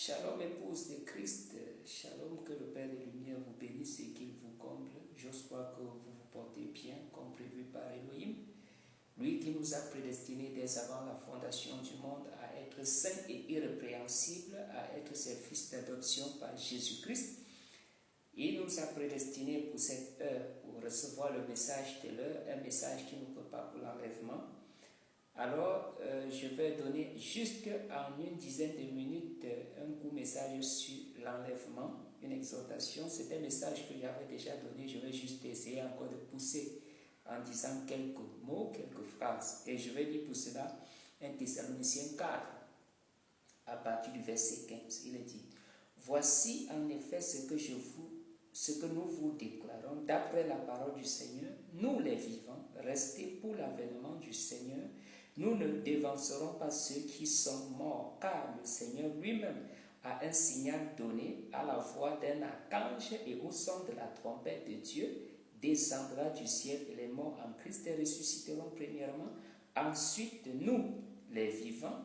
Shalom épouse de Christ, shalom, que le Père des Lumières vous bénisse et qu'il vous comble. J'espère que vous vous portez bien comme prévu par Elohim, lui qui nous a prédestinés dès avant la fondation du monde à être saints et irrépréhensibles, à être ses fils d'adoption par Jésus-Christ. Il nous a prédestinés pour cette heure, pour recevoir le message de l'heure, un message qui nous prépare pour l'enlèvement. Alors, je vais donner juste en une dizaine de minutes un court message sur l'enlèvement, une exhortation. C'est un message que j'avais déjà donné, je vais juste essayer encore de pousser en disant quelques mots, quelques phrases. Et je vais lire pour cela 1 Thessaloniciens 4, à partir du verset 15. Il est dit, « Voici en effet ce que nous vous déclarons d'après la parole du Seigneur, nous les vivants, restés pour l'avènement du Seigneur, nous ne dévancerons pas ceux qui sont morts, car le Seigneur lui-même a un signal donné à la voix d'un archange et au son de la trompette de Dieu, descendra du ciel et les morts en Christ ressusciteront premièrement. Ensuite, nous, les vivants,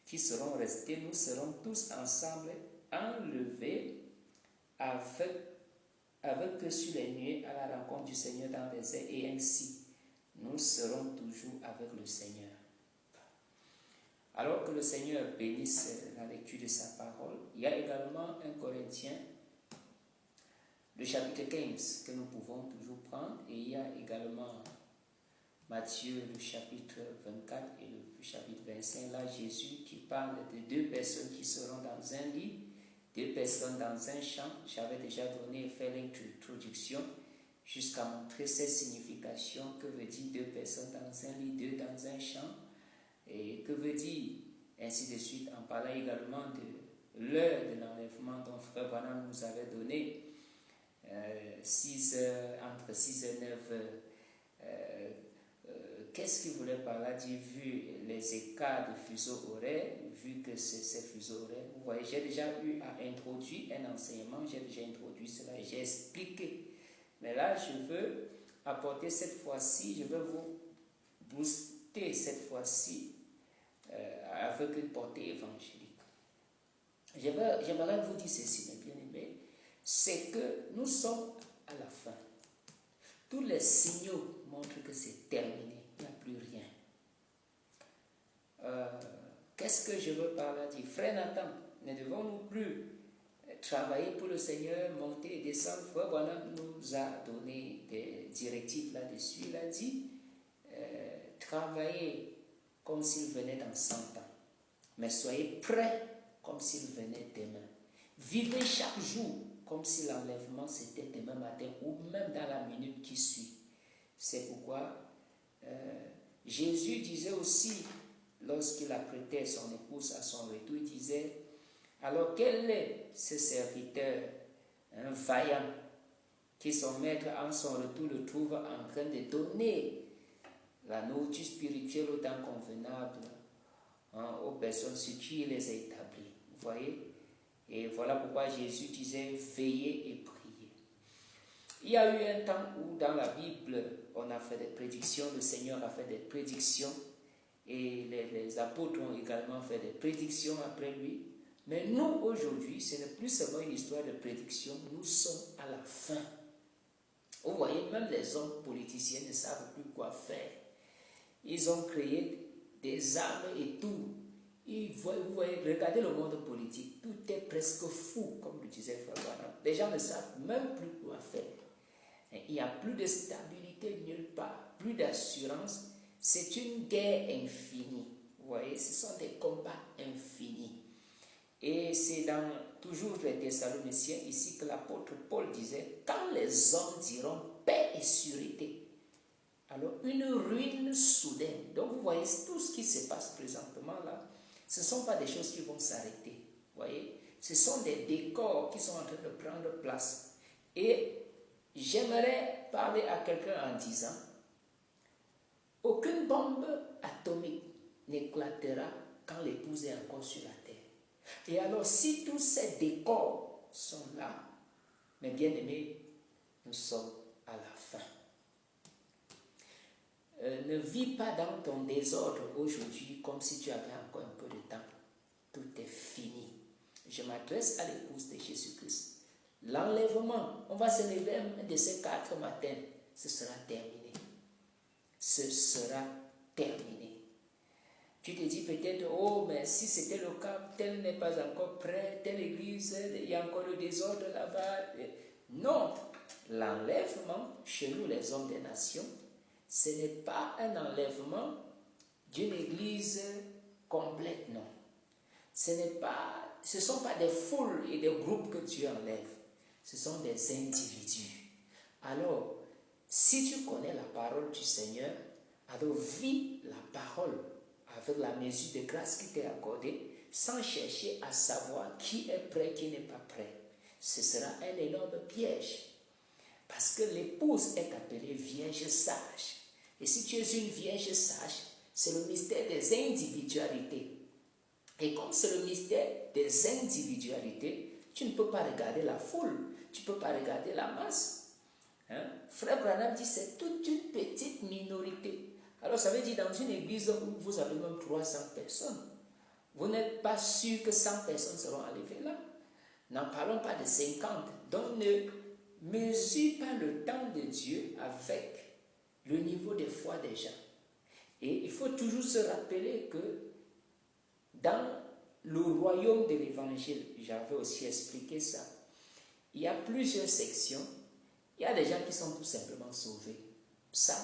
qui serons restés, nous serons tous ensemble enlevés avec eux sur les nuées à la rencontre du Seigneur dans les airs, et ainsi, nous serons toujours avec le Seigneur. Alors que le Seigneur bénisse la lecture de sa parole, il y a également 1 Corinthiens, le chapitre 15, que nous pouvons toujours prendre, et il y a également Matthieu, le chapitre 24 et le chapitre 25. Là, Jésus qui parle de deux personnes qui seront dans un lit, deux personnes dans un champ. J'avais déjà fait l'introduction jusqu'à montrer cette signification. Que veut dire deux personnes dans un lit, deux dans un champ? Et que veut dire, ainsi de suite, en parlant également de l'heure de l'enlèvement dont Frère Branham nous avait donné, 6 heures, entre 6 et 9 heures. Qu'est-ce qu'il voulait par là dire, vu les écarts de fuseaux horaires, vu que c'est ces fuseaux horaires? Vous voyez, j'ai déjà eu à introduire un enseignement, j'ai déjà introduit cela et j'ai expliqué. Mais là, je veux apporter cette fois-ci, je veux vous booster cette fois-ci avec une portée évangélique. J'aimerais vous dire ceci, mes bien-aimés, c'est que nous sommes à la fin. Tous les signaux montrent que c'est terminé, il n'y a plus rien. Qu'est-ce que je veux par là dire? Frère Nathan, ne devons-nous plus travailler pour le Seigneur, monter et descendre? Frère Branham nous a donné des directives là-dessus. Il a dit, travaillez comme s'il venait dans 100 ans, mais soyez prêts comme s'il venait demain. Vivez chaque jour comme si l'enlèvement c'était demain matin ou même dans la minute qui suit. C'est pourquoi Jésus disait aussi, lorsqu'il apprêtait son épouse à son retour, il disait, alors quel est ce serviteur, un vaillant, qui son maître en son retour le trouve en train de donner la nourriture spirituelle au temps convenable aux personnes sur qui il les a établis. Vous voyez? Et voilà pourquoi Jésus disait veillez et priez. Il y a eu un temps où dans la Bible, on a fait des prédictions, le Seigneur a fait des prédictions et les apôtres ont également fait des prédictions après lui. Mais nous, aujourd'hui, ce n'est plus seulement une histoire de prédiction, nous sommes à la fin. Vous voyez, même les hommes politiciens ne savent plus quoi faire. Ils ont créé des armes et tout. Vous voyez, regardez le monde politique, tout est presque fou, comme le disait Frère Branham. Les gens ne savent même plus quoi faire. Il n'y a plus de stabilité nulle part, plus d'assurance. C'est une guerre infinie. Vous voyez, ce sont des combats infinis. Et c'est dans toujours les Thessaloniciens ici que l'apôtre Paul disait, quand les hommes diront paix et sûreté, alors une ruine soudaine. Donc vous voyez, tout ce qui se passe présentement là, ce ne sont pas des choses qui vont s'arrêter. Vous voyez, ce sont des décors qui sont en train de prendre place. Et j'aimerais parler à quelqu'un en disant, aucune bombe atomique n'éclatera quand l'épouse est encore sur la terre. Et alors, si tous ces décors sont là, mes bien-aimés, nous sommes à la fin. Ne vis pas dans ton désordre aujourd'hui comme si tu avais encore un peu de temps. Tout est fini. je m'adresse à l'épouse de Jésus-Christ. L'enlèvement, on va se lever un de ces 4 matins, ce sera terminé. Ce sera terminé. Tu te dis peut-être, oh, mais si c'était le cas, tel n'est pas encore prêt, telle église, il y a encore le désordre là-bas. Non, l'enlèvement, chez nous les hommes des nations, ce n'est pas un enlèvement d'une église complète, non. Ce ne sont pas des foules et des groupes que Dieu enlève, ce sont des individus. Alors, si tu connais la parole du Seigneur, alors vis la parole avec la mesure de grâce qui t'est accordée, sans chercher à savoir qui est prêt, qui n'est pas prêt. Ce sera un énorme piège. Parce que l'épouse est appelée vierge sage. Et si tu es une vierge sage, c'est le mystère des individualités. Et comme c'est le mystère des individualités, tu ne peux pas regarder la foule, tu ne peux pas regarder la masse. Frère Branham dit c'est toute une petite minorité. Alors ça veut dire dans une église où vous avez même 300 personnes, vous n'êtes pas sûr que 100 personnes seront enlevées là. N'en parlons pas de 50. Donc ne mesure pas le temps de Dieu avec le niveau de foi des gens. Et il faut toujours se rappeler que dans le royaume de l'évangile, j'avais aussi expliqué ça, il y a plusieurs sections. Il y a des gens qui sont tout simplement sauvés. Ça,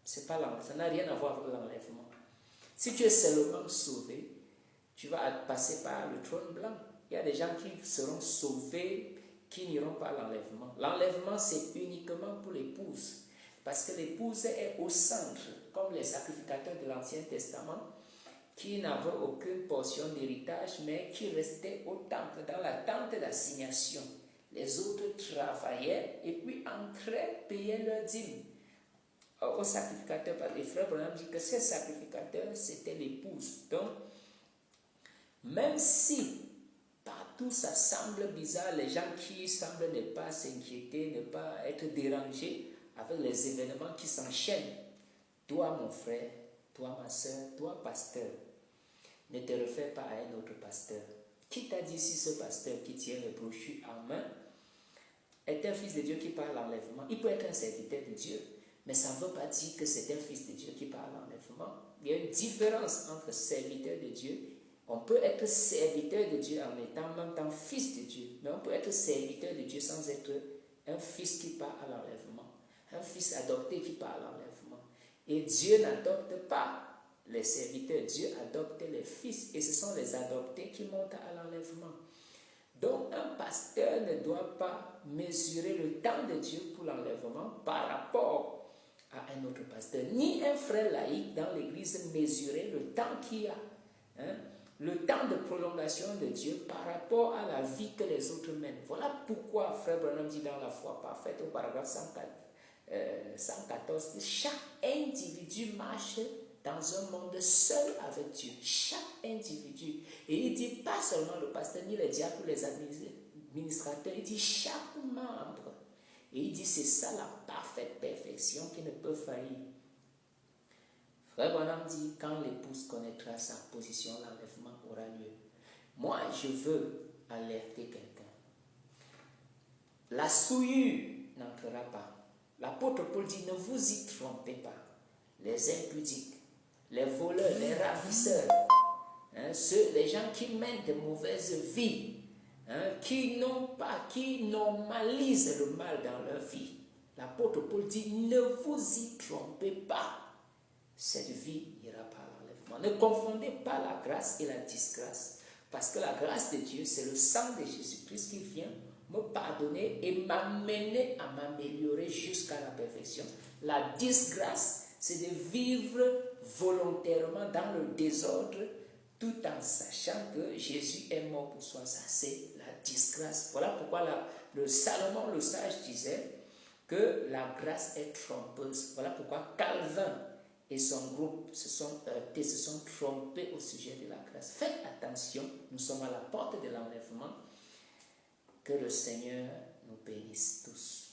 c'est pas ça n'a rien à voir avec l'enlèvement. Si tu es seulement sauvé, tu vas passer par le trône blanc. Il y a des gens qui seront sauvés, qui n'iront pas à l'enlèvement. L'enlèvement, c'est uniquement pour l'épouse. Parce que l'épouse est au centre, comme les sacrificateurs de l'Ancien Testament, qui n'avaient aucune portion d'héritage, mais qui restaient au temple, dans la tente d'assignation. Les autres travaillaient et puis entraient, payaient leur dîme aux sacrificateurs. Parce que les frères Branham disent que ces sacrificateurs, c'était l'épouse. Donc, même si partout ça semble bizarre, les gens qui semblent ne pas s'inquiéter, ne pas être dérangés avec les événements qui s'enchaînent, toi mon frère, toi ma soeur, toi pasteur, ne te refais pas à un autre pasteur. Qui t'a dit si ce pasteur qui tient le brochu en main est un fils de Dieu qui parle à l'enlèvement? Il peut être un serviteur de Dieu, mais ça ne veut pas dire que c'est un fils de Dieu qui parle à l'enlèvement. Il y a une différence entre serviteur de Dieu. On peut être serviteur de Dieu en étant en même temps fils de Dieu, mais on peut être serviteur de Dieu sans être un fils qui part à l'enlèvement, un fils adopté qui part à l'enlèvement. Et Dieu n'adopte pas les serviteurs, Dieu adopte les fils, et ce sont les adoptés qui montent à l'enlèvement. Donc un pasteur ne doit pas mesurer le temps de Dieu pour l'enlèvement par rapport à un autre pasteur, ni un frère laïque dans l'église mesurer le temps qu'il y a. Le temps de prolongation de Dieu par rapport à la vie que les autres mènent. Voilà pourquoi Frère Branham dit dans la foi parfaite au paragraphe 114, chaque individu marche dans un monde seul avec Dieu. Chaque individu. Et il dit pas seulement le pasteur, ni les diacres ou les administrateurs, il dit chaque membre. Et il dit c'est ça la parfaite perfection qui ne peut faillir. Frère Branham dit, quand l'épouse connaîtra sa position, l'enlèvement aura lieu. Moi, je veux alerter quelqu'un. La souillure n'entrera pas. L'apôtre Paul dit, ne vous y trompez pas. Les impudiques, les voleurs, les ravisseurs, les gens qui mènent de mauvaises vies, qui normalisent le mal dans leur vie. L'apôtre Paul dit, ne vous y trompez pas. Cette vie n'ira pas à l'enlèvement. Ne confondez pas la grâce et la disgrâce. Parce que la grâce de Dieu, c'est le sang de Jésus-Christ qui vient me pardonner et m'amener à m'améliorer jusqu'à la perfection. La disgrâce, c'est de vivre volontairement dans le désordre tout en sachant que Jésus est mort pour soi. Ça, c'est la disgrâce. Voilà pourquoi le Salomon, le sage, disait que la grâce est trompeuse. Voilà pourquoi Calvin et son groupe se sont heurtés, se sont trompés au sujet de la grâce. Faites attention, nous sommes à la porte de l'enlèvement. Que le Seigneur nous bénisse tous.